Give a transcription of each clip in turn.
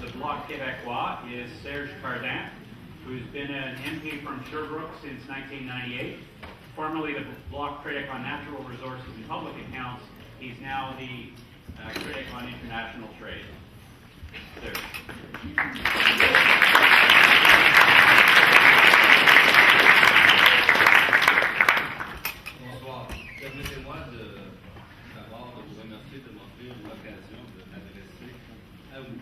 the Bloc Québécois is Serge Cardin, who's been an MP from Sherbrooke since 1998. Formerly the Bloc critic on natural resources and public accounts, he's now the critic on international trade. Serge. Bonsoir. Permettez-moi d'abord de vous remercier de m'offrir l'occasion de m'adresser à vous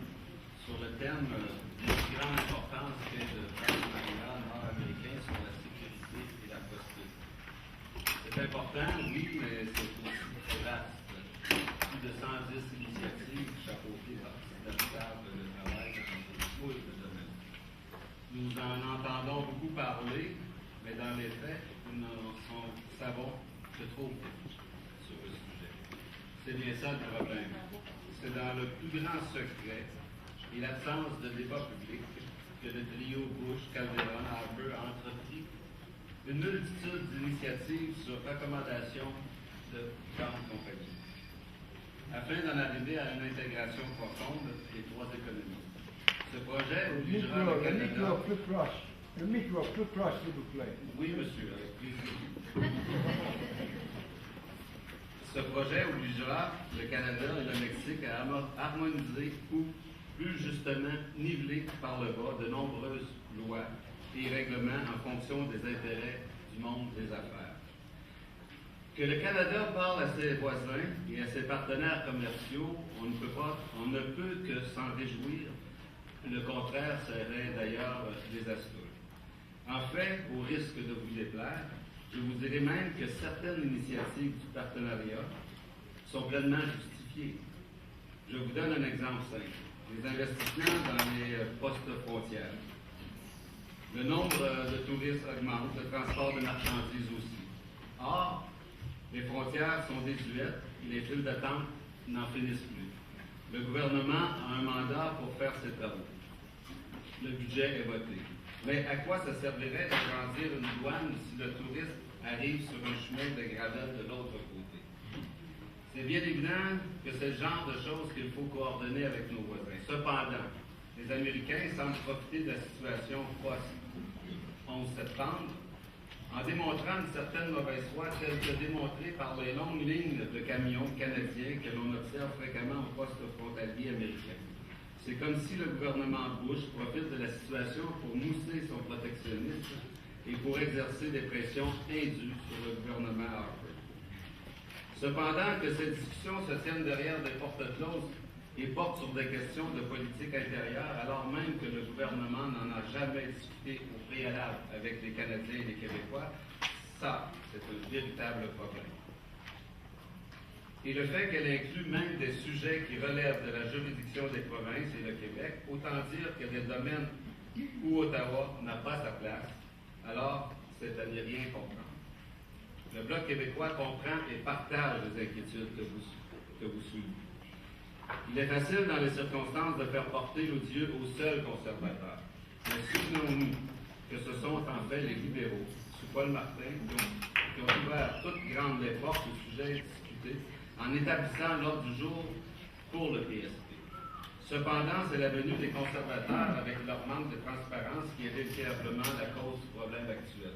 sur le thème d'une grande importance qu'est le partenariat nord-américain sur la sécurité et la prospérité. C'est important, oui, mais c'est aussi très vaste. Plus de 110 initiatives chapeautées par le travail dans de nombreux domaines. Nous en entendons beaucoup parler, mais dans les faits, nous n'en savons que trop peu sur le sujet. C'est bien ça le problème. C'est dans le plus grand secret et l'absence de débat public que le trio Bush-Calderon-Harper a entrepris une multitude d'initiatives sur recommandation de grandes compagnies, afin d'en arriver à une intégration profonde des trois économies. Ce projet obligera le Canada... Le micro plus proche, s'il vous plaît. Oui, monsieur, avec plaisir. Ce projet obligera le Canada et le Mexique à harmoniser ou, plus justement, niveler par le bas de nombreuses lois et règlements en fonction des intérêts du monde des affaires. Que le Canada parle à ses voisins et à ses partenaires commerciaux, on ne peut que s'en réjouir. Le contraire serait d'ailleurs désastreux. En fait, au risque de vous déplaire, je vous dirais même que certaines initiatives du partenariat sont pleinement justifiées. Je vous donne un exemple simple. Les investissements dans les postes frontières. Le nombre de touristes augmente, le transport de marchandises aussi. Or, les frontières sont désuètes et les files d'attente n'en finissent plus. Le gouvernement a un mandat pour faire ses travaux. Le budget est voté. Mais à quoi ça servirait d'agrandir une douane si le touriste arrive sur un chemin de gravelle de l'autre côté? C'est bien évident que c'est le genre de choses qu'il faut coordonner avec nos voisins. Cependant, les Américains semblent profiter de la situation post-11 septembre en démontrant une certaine mauvaise foi telle que démontrée par les longues lignes de camions canadiens que l'on observe fréquemment au poste frontalier américain. C'est comme si le gouvernement Bush profite de la situation pour mousser son protectionnisme et pour exercer des pressions indues sur le gouvernement Harper. Cependant, que ces discussions se tiennent derrière des portes closes et portent sur des questions de politique intérieure, alors même que le gouvernement n'en a jamais discuté au préalable avec les Canadiens et les Québécois, ça, c'est un véritable problème. Et le fait qu'elle inclut même des sujets qui relèvent de la juridiction des provinces et le Québec, autant dire que des domaines où Ottawa n'a pas sa place, alors c'est à n'y rien comprendre. Le Bloc québécois comprend et partage les inquiétudes que vous soulevez. Il est facile dans les circonstances de faire porter l'odieux aux seuls conservateurs. Mais souvenons-nous que ce sont en fait les libéraux, sous Paul Martin, qui ont ouvert toutes grandes les portes au sujet discuté en établissant l'ordre du jour pour le PSP. Cependant, c'est la venue des conservateurs avec leur manque de transparence qui est véritablement la cause du problème actuel.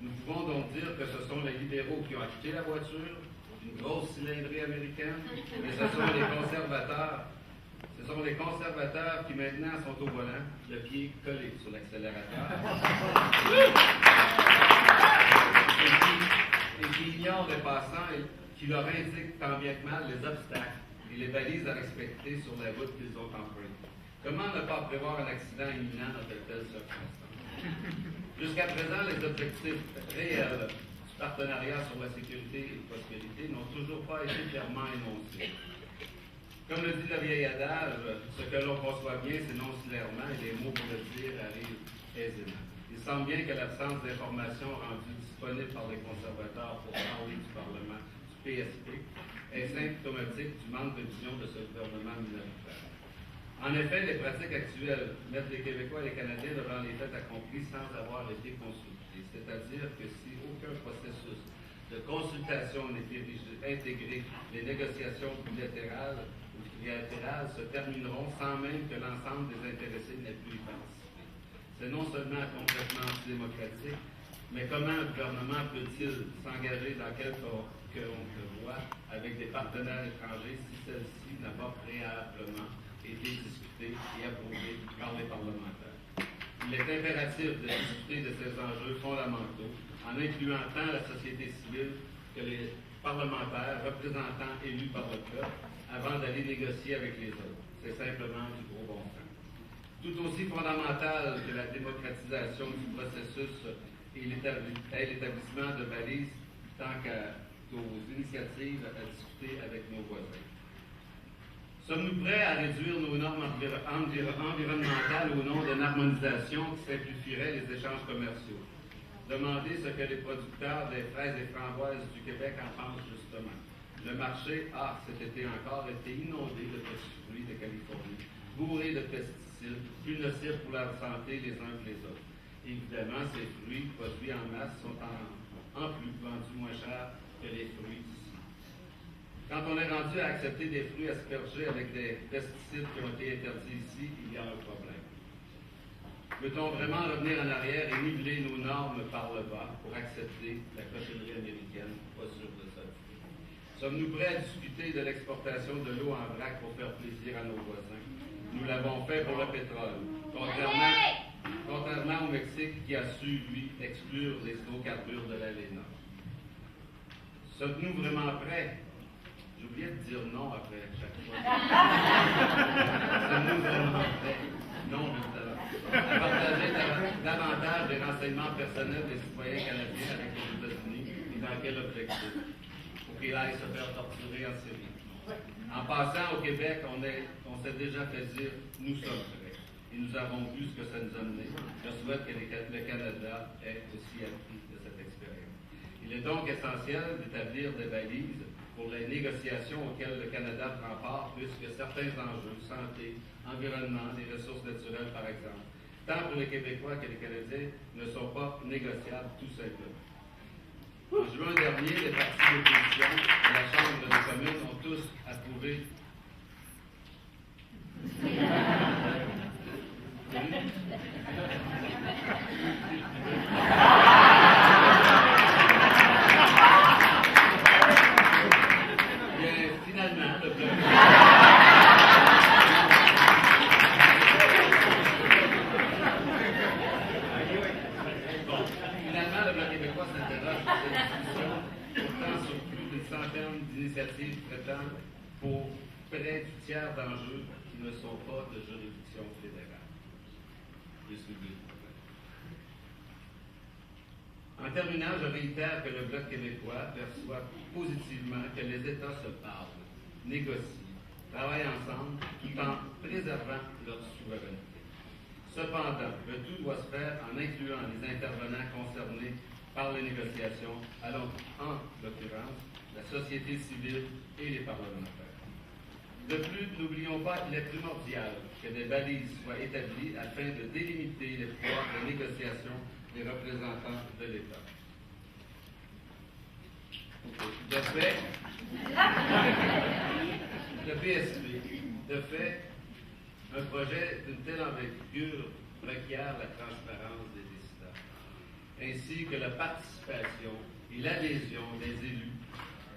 Nous pouvons donc dire que ce sont les libéraux qui ont acheté la voiture, une grosse cylindrée américaine, mais ce sont les conservateurs qui maintenant sont au volant, le pied collé sur l'accélérateur, et qui ignorent les passants et qui leur indiquent tant bien que mal les obstacles et les balises à respecter sur la route qu'ils ont empruntée. Comment ne pas prévoir un accident imminent dans de telles circonstances? Jusqu'à présent, les objectifs réels du partenariat sur la sécurité et la prospérité n'ont toujours pas été clairement énoncés. Comme le dit le vieil adage, ce que l'on conçoit bien s'énonce clairement et les mots pour le dire arrivent aisément. Il semble bien que l'absence d'informations rendues disponibles par les conservateurs pour parler du Parlement du PSP est symptomatique du manque de vision de ce gouvernement minoritaire. En effet, les pratiques actuelles mettent les Québécois et les Canadiens devant les faits accomplis sans avoir été consultés. C'est-à-dire que si aucun processus de consultation n'est intégré, les négociations bilatérales ou bilatérales se termineront sans même que l'ensemble des intéressés n'ait pu y participer. C'est non seulement complètement antidémocratique, mais comment un gouvernement peut-il s'engager dans quelque voie avec des partenaires étrangers si celle-ci n'a pas préalablement été discutée et approuvée par les parlementaires? Il est impératif de discuter de ces enjeux fondamentaux en incluant tant la société civile que les parlementaires, représentants élus par le peuple, avant d'aller négocier avec les autres. C'est simplement du gros bon sens. Tout aussi fondamental que la démocratisation du processus et l'établissement de balises tant qu'aux initiatives à discuter avec nos voisins. Sommes-nous prêts à réduire nos normes environnementales au nom d'une harmonisation qui simplifierait les échanges commerciaux? Demandez ce que les producteurs des fraises et framboises du Québec en pensent justement. Le marché a, cet été encore, été inondé de petits fruits de Californie, bourrés de pesticides, plus nocifs pour la santé les uns que les autres. Évidemment, ces fruits produits en masse sont en plus vendus moins cher que les fruits d'ici. Quand on est rendu à accepter des fruits aspergés avec des pesticides qui ont été interdits ici, il y a un problème. Peut-on vraiment revenir en arrière et niveler nos normes par le bas pour accepter la cochonnerie américaine? Pas sûr de ça. Sommes-nous prêts à discuter de l'exportation de l'eau en vrac pour faire plaisir à nos voisins? Nous l'avons fait pour le pétrole, contrairement au Mexique qui a su, lui, exclure les hydrocarbures de l'ALENA. Sommes-nous vraiment prêts? J'oubliais de dire non après chaque fois. Sommes-nous vraiment prêts? Non, justement. À partager davantage des renseignements personnels des citoyens canadiens avec les États-Unis et dans quel objectif? Pour qu'ils aillent se faire torturer en Syrie. En passant au Québec, on s'est déjà fait dire « nous sommes prêts » et nous avons vu ce que ça nous a mené. Je souhaite que le Canada ait aussi appris de cette expérience. Il est donc essentiel d'établir des balises pour les négociations auxquelles le Canada prend part, puisque certains enjeux, santé, environnement, les ressources naturelles par exemple, tant pour les Québécois que les Canadiens, ne sont pas négociables tout simplement. En juin dernier, les partis d'opposition de la Chambre des communes ont tous approuvé finalement, le Bloc québécois s'interroge sur cette discussion, portant sur plus d'une centaine d'initiatives traitant pour près du tiers d'enjeux qui ne sont pas de juridiction fédérale. En terminant, je réitère que le Bloc québécois perçoit positivement que les États se parlent, négocient, travaillent ensemble tout en préservant leur souveraineté. Cependant, le tout doit se faire en incluant les intervenants concernés par les négociations, alors en l'occurrence la société civile et les parlementaires. De plus, n'oublions pas qu'il est primordial que des balises soient établies afin de délimiter les pouvoirs de négociation des représentants de l'État. Le PSP, de fait, un projet d'une telle envergure requiert la transparence des décideurs, ainsi que la participation et l'adhésion des élus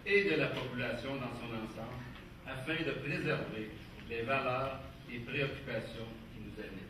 et de la population dans son ensemble, afin de préserver les valeurs et préoccupations qui nous animent.